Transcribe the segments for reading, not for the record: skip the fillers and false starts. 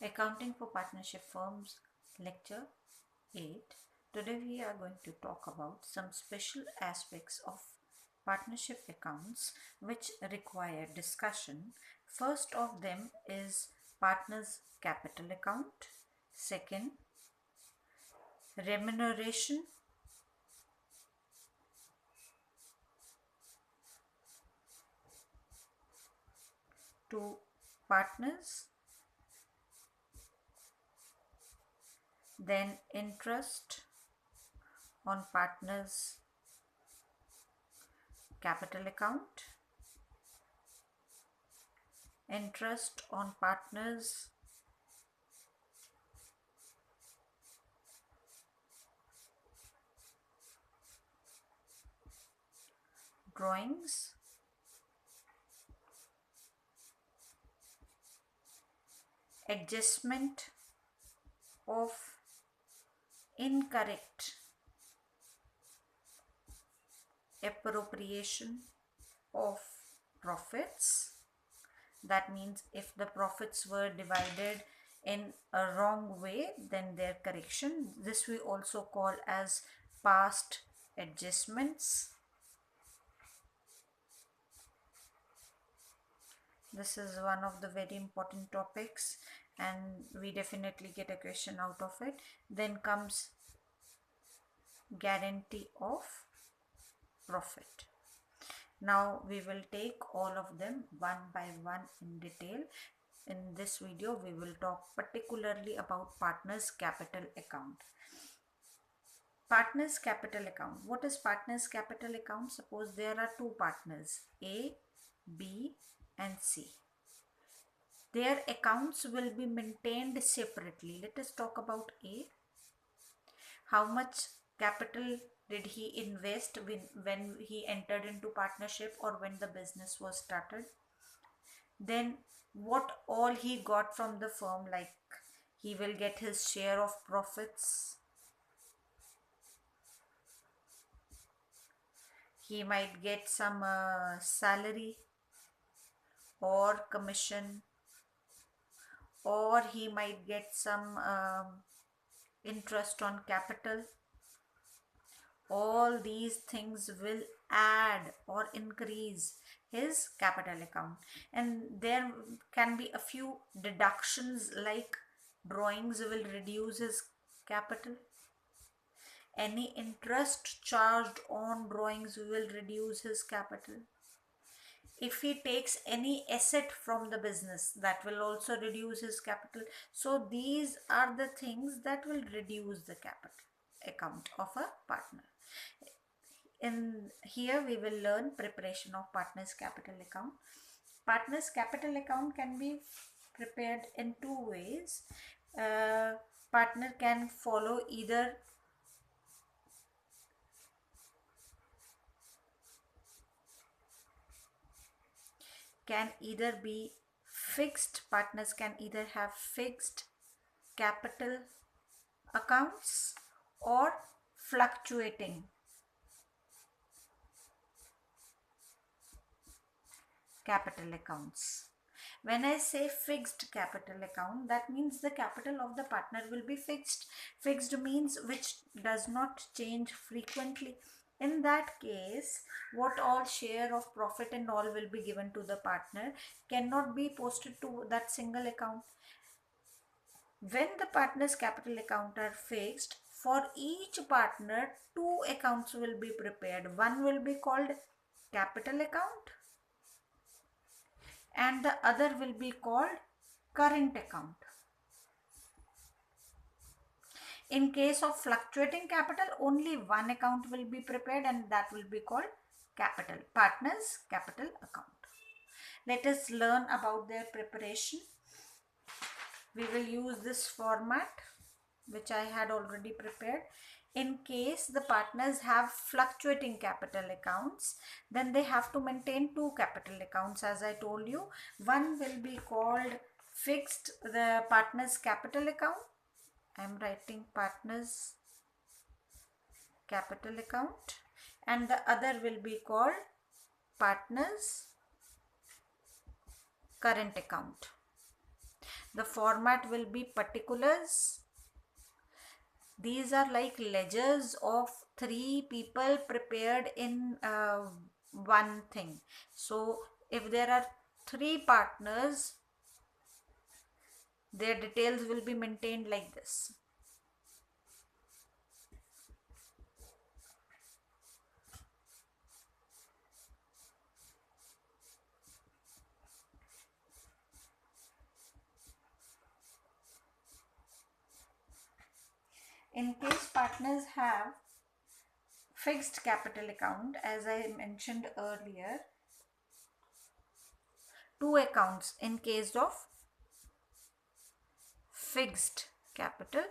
Accounting for Partnership Firms, Lecture 8. Today we are going to talk about some special aspects of partnership accounts which require discussion. First of them is partners capital account. Second, remuneration to partners. Then interest on partners capital account, interest on partners drawings, adjustment of incorrect appropriation of profits. That means if the profits were divided in a wrong way, then their correction. This we also call as past adjustments. This is one of the very important topics and we definitely get a question out of it. Then comes guarantee of profit. Now we will take all of them one by one in detail. In this video we will talk particularly about partners capital account. Partners capital account. What is partners capital account? Suppose there are two partners A, B and C. Their accounts will be maintained separately. Let us talk about A. How much capital did he invest when he entered into partnership or when the business was started? Then what all he got from the firm, like he will get his share of profits. He might get some salary or commission, or he might get some interest on capital. All these things will add or increase his capital account, and there can be a few deductions, like drawings will reduce his capital, any interest charged on drawings will reduce his capital. If he takes any asset from the business, that will also reduce his capital. So these are the things that will reduce the capital account of a partner. In here we will learn preparation of partners capital account. Partners capital account can be prepared in two ways. Partner can follow either be fixed. Partners can either have fixed capital accounts or fluctuating capital accounts. When I say fixed capital account, that means the capital of the partner will be fixed. Fixed means which does not change frequently. In that case, what all share of profit and all will be given to the partner cannot be posted to that single account. When the partner's capital account are fixed, for each partner, two accounts will be prepared. One will be called capital account and the other will be called current account. In case of fluctuating capital, only one account will be prepared and that will be called partners capital account. Let us learn about their preparation. We will use this format which I had already prepared. In case the partners have fluctuating capital accounts, then they have to maintain two capital accounts, as I told you. One will be called fixed, the partners capital account. I am writing partners capital account, and the other will be called partners current account. The format will be particulars. These are like ledgers of three people prepared in one thing. So if there are three partners, their details will be maintained like this. In case partners have fixed capital account, as I mentioned earlier, two accounts in case of fixed capital.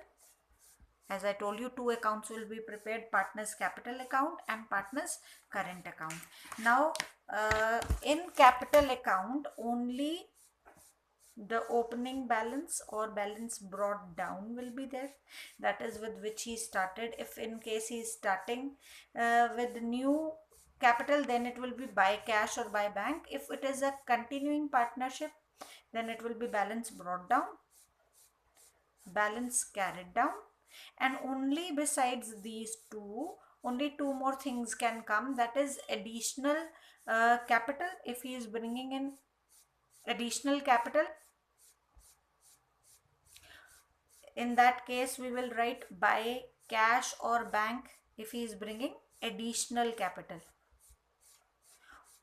As I told you, two accounts will be prepared, partners capital account and partners current account. Now, in capital account, only the opening balance or balance brought down will be there. That is with which he started. If in case he is starting with new capital, then it will be by cash or by bank. If it is a continuing partnership, then it will be balance brought down, balance carried down, and only besides these two, only two more things can come, that is additional capital. If he is bringing in additional capital, in that case we will write by cash or bank if he is bringing additional capital.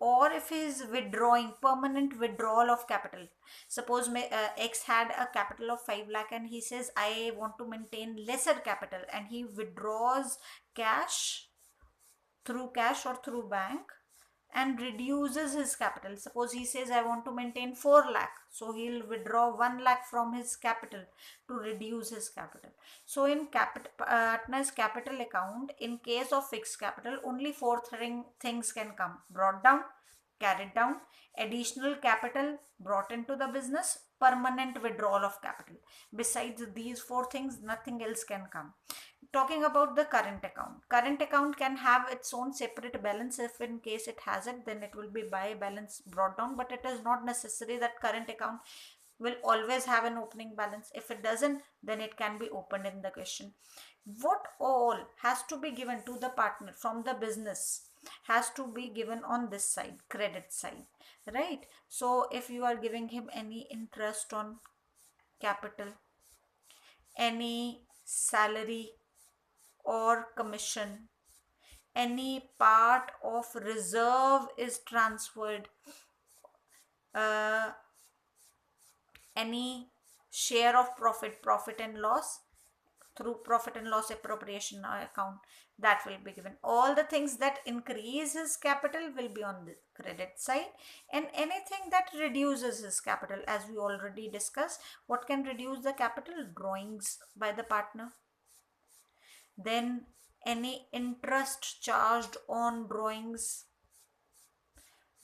Or if he is withdrawing, permanent withdrawal of capital. Suppose X had a capital of 5 lakh and he says I want to maintain lesser capital, and he withdraws cash through cash or through bank and reduces his capital. Suppose he says I want to maintain 4 lakh, so he'll withdraw 1 lakh from his capital to reduce his capital. So in partner's capital account, in case of fixed capital, only four things can come: brought down, carried down, additional capital brought into the business, permanent withdrawal of capital. Besides these four things, nothing else can come. Talking about the current account can have its own separate balance. If in case it has it, then it will be by balance brought down, but it is not necessary that current account will always have an opening balance. If it doesn't, then it can be opened in the question. What all has to be given to the partner from the business has to be given on this side, credit side, right? So if you are giving him any interest on capital, any salary or commission, any part of reserve is transferred, any share of profit and loss through profit and loss appropriation account, that will be given. All the things that increase his capital will be on the credit side, and anything that reduces his capital, as we already discussed, what can reduce the capital? Drawings by the partner. Then any interest charged on drawings,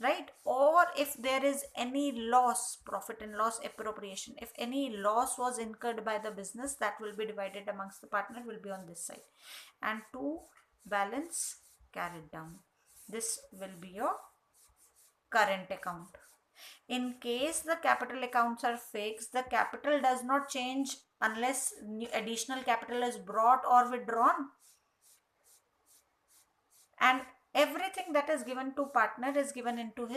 right? Or if there is any loss, profit and loss appropriation, if any loss was incurred by the business, that will be divided amongst the partner, will be on this side. And to balance carried down, this will be your current account. In case the capital accounts are fixed, the capital does not change unless additional capital is brought or withdrawn, and everything that is given to partner is given into his